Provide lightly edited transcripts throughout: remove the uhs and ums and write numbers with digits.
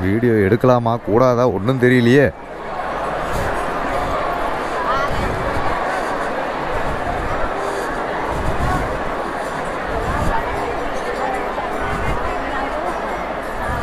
Video எடுக்கலாமா கூடாதா ஒன்றும் தெரியலையே.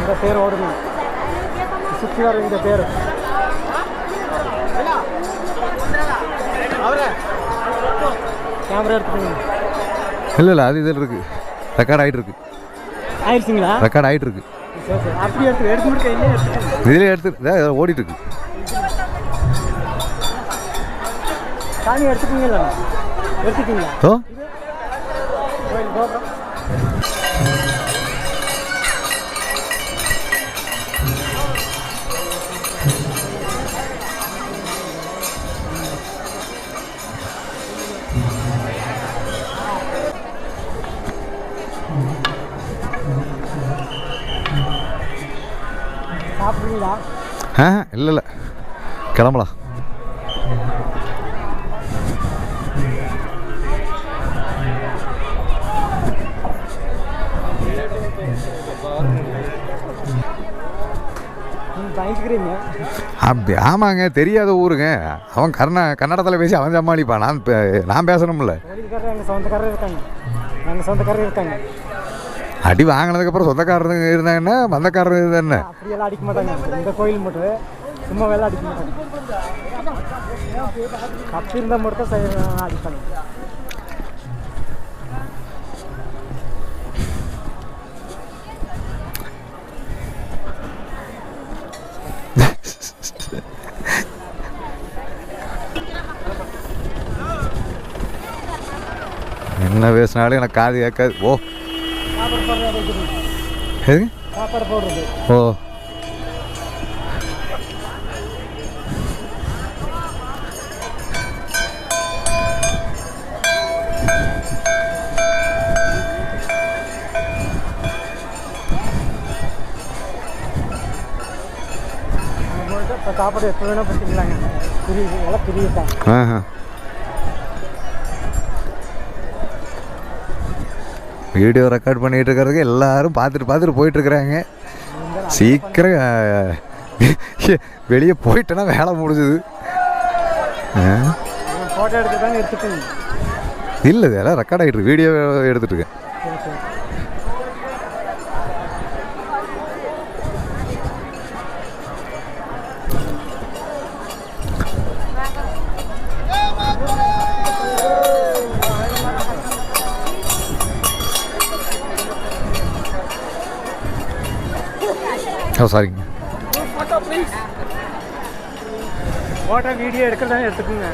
இந்த பேர் ஓடுது சுற்றி வர இந்த பேர் கேமரா எடுத்துக்கோங்க. இல்லை அது இதில் இருக்குது, ரெக்கார்ட் ஆகிட்டு இருக்கு. ஆயிடுச்சுங்களா? ரெக்கார்ட் ஆகிட்டு இருக்கு. அப்படி எடுத்து முடிக்க இதில் எடுத்து ஓடிட்டு இருக்கு. சாமி எடுத்துக்கீங்களா? எடுத்துக்கீங்களா? ஓ சாப்பிடுவீங்களா? இல்லை கிளம்பலாம். அப்படி ஆமாங்க, தெரியாத ஊருங்க. அவன் கன்னடத்தில் பேசி அவன் சமாளிப்பான். நான் பேசணும்ல. சொந்தக்காரர் இருக்காங்க. அடி வாங்கினதுக்கப்புறம் சொந்தக்காரருங்க இருந்தாங்கன்னா வந்தக்காரர் தானே. அப்படியெல்லாம் அடிக்க மாட்டாங்க. இந்த கோயில் மட்டும் சும்மா வேலை அடிக்க மாட்டாங்க. கப்பு இருந்தால் மட்டும் அடிப்பாங்க. என்ன பேசினாலும் எனக்கு காது கேட்காது. ஓ எதுங்க சாப்பாடு போடுறது? ஓ சாப்பாடு எப்போ வேணால் பற்றிக்கலாங்க. புரியுது, எல்லாம் புரியுதான். வீடியோ ரெக்கார்ட் பண்ணிகிட்டு இருக்கிறதுக்கு எல்லாரும் பார்த்துட்டு போயிட்டுருக்குறாங்க. சீக்கிரம் வெளியே போயிட்டேன்னா வேலை முடிஞ்சுது. ஃபோட்டோ எடுத்து தாங்க எடுத்துக்கோங்க. இல்லை இதெல்லாம் ரெக்கார்ட் ஆகிட்டு இருக்கு, வீடியோ எடுத்துகிட்டு இருக்கேன். சாரிங்க. ஃபோட்டோ வீடியோ எடுக்கிறதா எடுத்துக்கோங்க.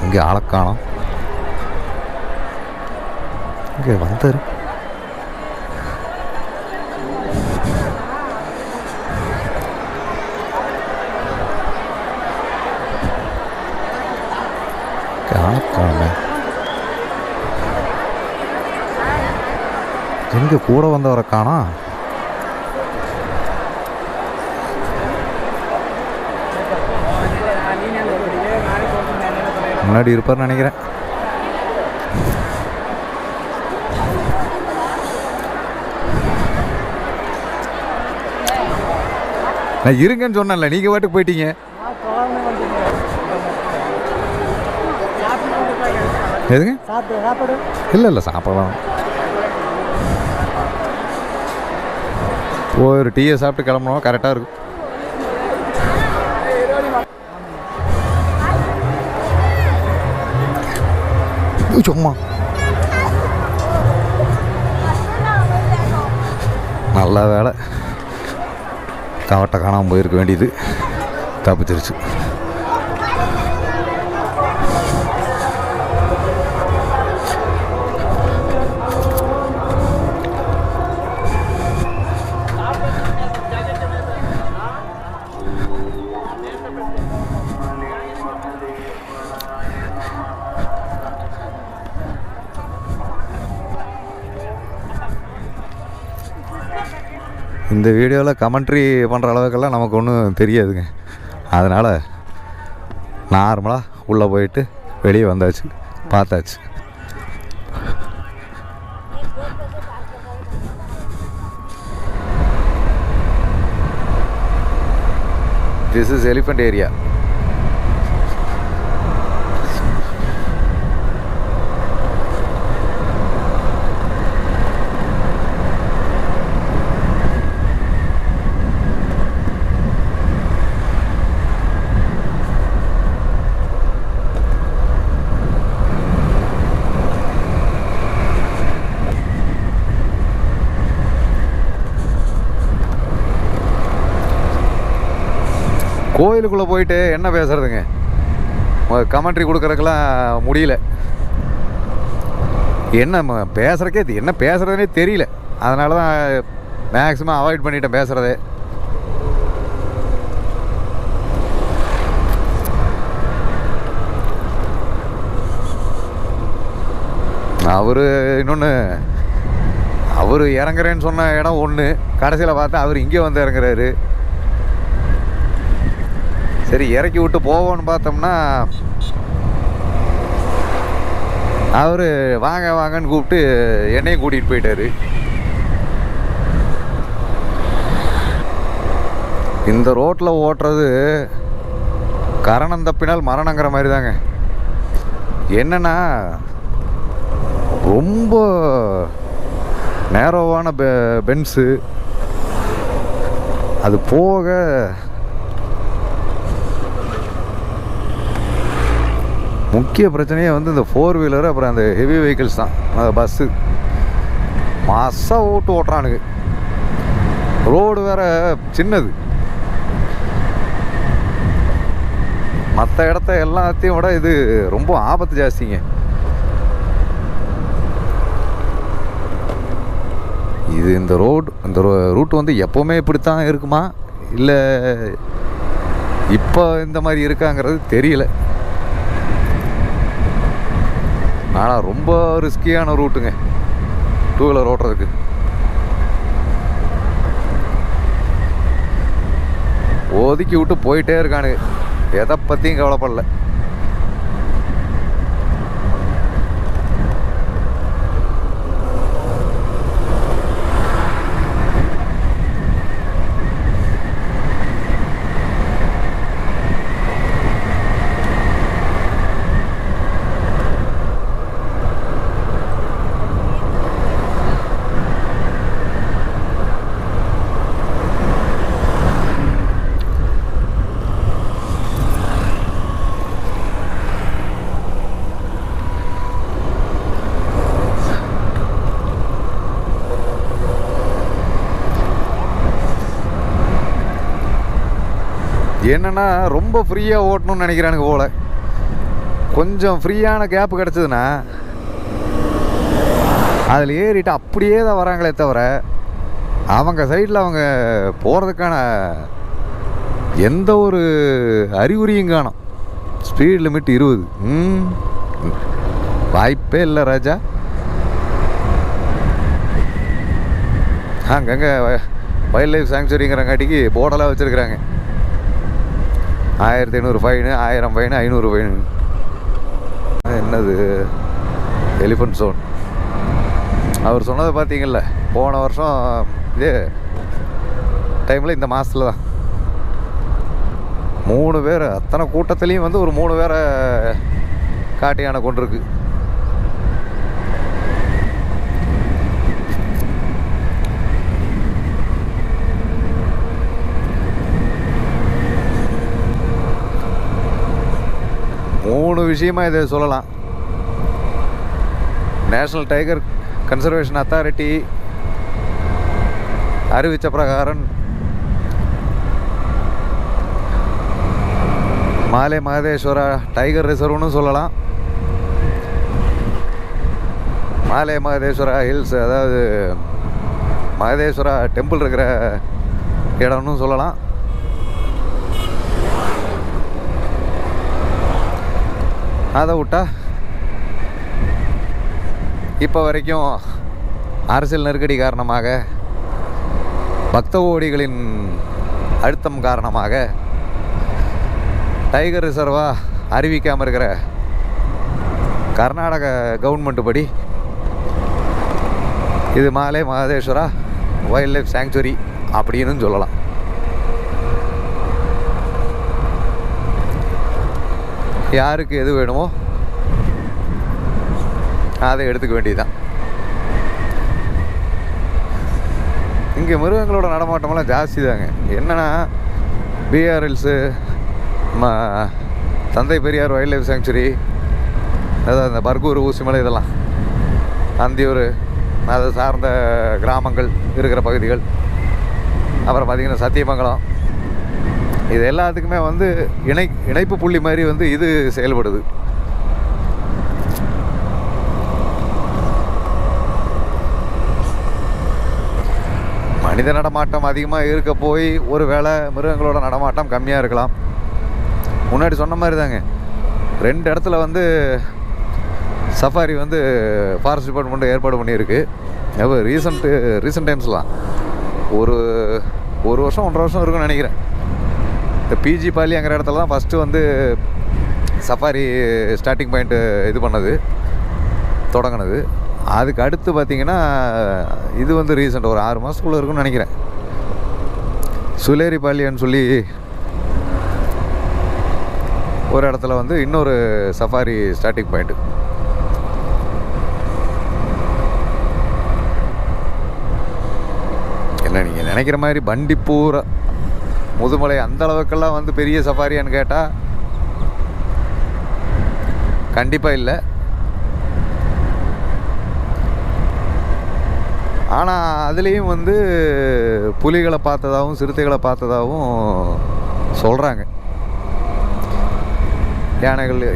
இங்கே ஆளக்கானம் இங்கே வந்தார். ஆளக்கானம் எங்கே கூட வந்தவரை காணோம். முன்னாடி இருப்பார்னு நினைக்கிறேன். நான் இருங்கன்னு சொன்னேன்ல, நீங்க பாட்டுக்கு போயிட்டீங்க. எதுங்க? இல்லை சாப்பிடலாம். ஒரு டீயை சாப்பிட்டு கிளம்பணும், கரெக்டாக இருக்கும். சும்மா நல்ல வேலை, கவட்டை காணாமல் போயிருக்க வேண்டியது, தப்பிச்சிருச்சு. இந்த வீடியோவில் கமெண்ட்ரி பண்ணுற அளவுக்கெல்லாம் நமக்கு ஒன்றும் தெரியாதுங்க. அதனால் நார்மலாக உள்ளே போயிட்டு வெளியே வந்தாச்சு, பார்த்தாச்சு. This is elephant area. கோயிலுக்குள்ளே போயிட்டு என்ன பேசுகிறதுங்க, கமெண்ட்ரி கொடுக்குறதுக்கெல்லாம் முடியல. என்ன பேசுகிறக்கே என்ன பேசுகிறதுனே தெரியல. அதனால தான் மேக்ஸிமம் அவாய்ட் பண்ணிட்டேன் பேசுகிறதே. அவர் இன்னொன்று, அவர் இறங்குறேன்னு சொன்ன இடம் ஒன்று, கடைசியில் பார்த்தா அவர் இங்கே வந்து இறங்குறாரு. சரி இறக்கி விட்டு போவோன்னு பார்த்தோம்னா அவர் வாங்க வாங்கன்னு கூப்பிட்டு என்னையும் கூட்டிகிட்டு போயிட்டார். இந்த ரோட்டில் ஓட்டுறது கரணம் தப்பினால் மரணங்கிற மாதிரி தாங்க. என்னென்னா ரொம்ப நேரோவான பென்ஸு, அது போக முக்கிய பிரச்சனையே வந்து இந்த 4 வீலர் அப்புறம் அந்த ஹெவி வெஹிக்கிள்ஸ் தான். பஸ்ஸு மாசாக ஓட்டுறானுங்க. ரோடு வேறு சின்னது, மற்ற இடத்த எல்லாத்தையும் விட இது ரொம்ப ஆபத்து ஜாஸ்திங்க. இது இந்த ரூட் வந்து எப்போவுமே இப்படித்தான் இருக்குமா இல்லை இப்போ இந்த மாதிரி இருக்காங்கிறது தெரியல. ஆனால் ரொம்ப ரிஸ்கியான ரூட்டுங்க 2 வீலர் ஓட்டுறதுக்கு. ஒதுக்கி விட்டு போயிட்டே இருக்கானுங்க, எதை பற்றியும் கவலைப்படல. என்னென்னா ரொம்ப ஃப்ரீயாக ஓட்டணும்னு நினைக்கிறானுங்க போல். கொஞ்சம் ஃப்ரீயான கேப்பு கிடச்சிதுன்னா அதில் ஏறிட்டு அப்படியே தான் வராங்களே தவிர அவங்க சைடில் அவங்க போகிறதுக்கான எந்த ஒரு அறிகுறியும் காணும். Speed limit 20. வாய்ப்பே இல்லை ராஜா. அங்கங்கே வைல்ட் லைஃப் சாங்சுரிங்கிறங்காட்டிக்கு போர்டெல்லாம் வச்சுருக்குறாங்க. 1500 ஃபைனு, 1000 ஃபைனு, 500 ஃபைனு. என்னது எலிஃபண்ட் ஜோன். அவர் சொன்னதை பார்த்தீங்கல்ல, போன வருஷம் இதே டைமில் இந்த மாதத்தில் தான் 3 பேர், அத்தனை கூட்டத்துலேயும் வந்து ஒரு 3 பேரை காட்டு யானை கொண்டிருக்கு. மூணு விஷயமா இதை சொல்லலாம். நேஷ்னல் டைகர் கன்சர்வேஷன் அத்தாரிட்டி அறிவித்த பிரகாரம் மாலே மகதேஸ்வரா டைகர் ரிசர்வ்னு சொல்லலாம். மாலே மகதேஸ்வரா ஹில்ஸ், அதாவது மகதேஸ்வரா டெம்பிள் இருக்கிற இடம்னு சொல்லலாம். அதை விட்டா இப்போ வரைக்கும் அரசியல் நெருக்கடி காரணமாக, பக்த கோடிகளின் அழுத்தம் காரணமாக டைகர் ரிசர்வாக அறிவிக்காமல் இருக்கிற கர்நாடக கவர்மெண்ட் படி இது மாலே மகதேஸ்வரா வைல்ட் லைஃப் சாங்சுரி அப்படின்னு சொல்லலாம். யாருக்கு எது வேணுமோ அதை எடுத்துக்க வேண்டியதுதான். இங்கே மிருகங்களோட நடமாட்டமெல்லாம் ஜாஸ்தி தாங்க. என்னென்னா பிஆர்எல்ஸு, தந்தை பெரியார் வைல்ட் லைஃப் சாங்சுரி, அதாவது இந்த பர்கூர், ஊசிமலை, இதெல்லாம் அந்தியூர், அதை சார்ந்த கிராமங்கள் இருக்கிற பகுதிகள், அப்புறம் பார்த்திங்கன்னா சத்தியமங்கலம், இது எல்லாத்துக்குமே வந்து இணைப்பு புள்ளி மாதிரி வந்து இது செயல்படுது. மனித நடமாட்டம் அதிகமாக இருக்க போய் ஒரு வேளை மிருகங்களோட நடமாட்டம் கம்மியாக இருக்கலாம். முன்னாடி சொன்ன மாதிரி தாங்க, 2 இடத்துல வந்து சஃபாரி வந்து ஃபாரஸ்ட் டிபார்ட்மெண்ட் ஏற்பாடு பண்ணியிருக்கு. அப்போ ரீசன்ட் டைம்ஸ்லாம் ஒரு வருஷம் 1.5 வருஷம் இருக்குன்னு நினைக்கிறேன். இந்த பிஜி பாலிங்கிற இடத்துல தான் ஃபஸ்ட்டு வந்து சஃபாரி ஸ்டார்டிங் பாயிண்ட்டு இது பண்ணது, தொடங்கினது. அதுக்கு அடுத்து பார்த்திங்கன்னா இது வந்து ரீசெண்ட் ஒரு 6 மாதத்துக்குள்ளே இருக்குன்னு நினைக்கிறேன். சுலேரி பாலியன்னு சொல்லி ஒரு இடத்துல வந்து இன்னொரு சஃபாரி ஸ்டார்டிங் பாயிண்ட்டு. என்ன நீங்கள் நினைக்கிற மாதிரி பண்டிப்பூர், முதுமலை அந்த அளவுக்கெல்லாம் வந்து பெரிய சஃபாரியான்னு கேட்டால் கண்டிப்பாக இல்லை. ஆனால் அதுலேயும் வந்து புலிகளை பார்த்ததாகவும் சிறுத்தைகளை பார்த்ததாகவும் சொல்கிறாங்க.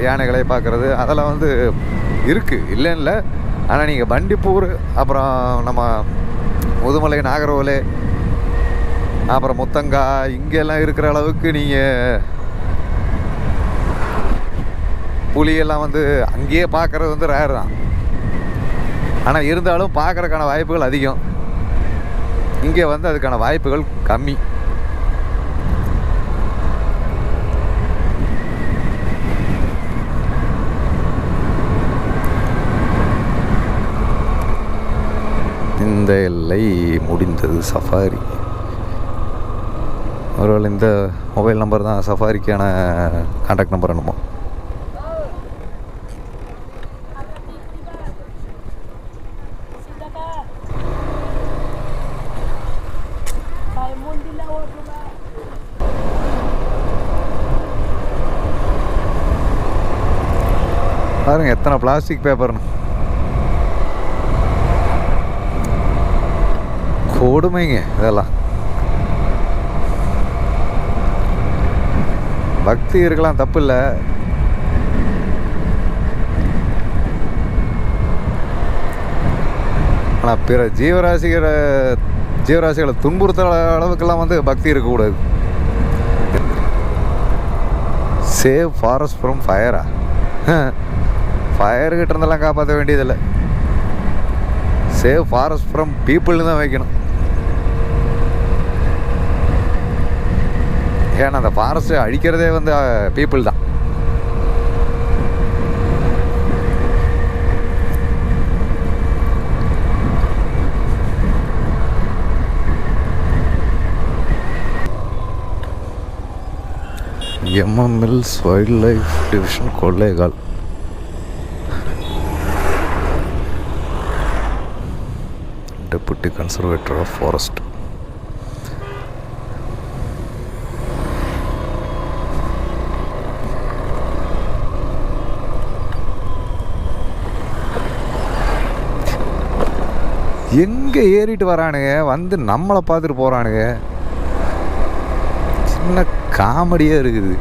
யானைகளை பார்க்குறது அதெல்லாம் வந்து இருக்குது, இல்லைன்னு இல்லை. ஆனால் நீங்கள் பண்டிப்பூர், அப்புறம் நம்ம முதுமலை, நாகர்கோவில், அப்புறம் முத்தங்கா, இங்கெல்லாம் இருக்கிற அளவுக்கு நீங்கள் புலியெல்லாம் வந்து அங்கேயே பார்க்குறது வந்து ரேர் தான். ஆனால் இருந்தாலும் பார்க்குறதுக்கான வாய்ப்புகள் அதிகம். இங்கே வந்து அதுக்கான வாய்ப்புகள் கம்மி. இந்த எல்லை முடிந்தது சஃபாரி. ஒருவேளை இந்த மொபைல் நம்பர் தான் சஃபாரிக்கான கான்டாக்ட் நம்பர் என்னமோ. பாருங்க எத்தனை பிளாஸ்டிக் பேப்பர்னு. கொடுமைங்க இதெல்லாம். பக்தி இருக்கலாம், தப்பு இல்லை. ஆனால் பிற ஜீவராசிகளை துன்புறுத்துற அளவுக்கெல்லாம் வந்து பக்தி இருக்கக்கூடாது. சேவ் ஃபாரஸ்ட் ஃப்ரம் ஃபயரா? ஃபயர்கிட்ட இருந்தெல்லாம் காப்பாற்ற வேண்டியதில்லை. சேவ் ஃபாரஸ்ட் ஃப்ரம் பீப்புள்னு தான் வைக்கணும். ஏன்னா அந்த ஃபாரஸ்ட்டை அழிக்கிறதே வந்து பீப்புள் தான். MM Hills wild life division Kollegal. Deputy conservator of forest. எங்கே ஏறிட்டு வரானுங்க, வந்து நம்மளை பார்த்துட்டு போகிறானுங்க. சின்ன காமெடியாக இருக்குது.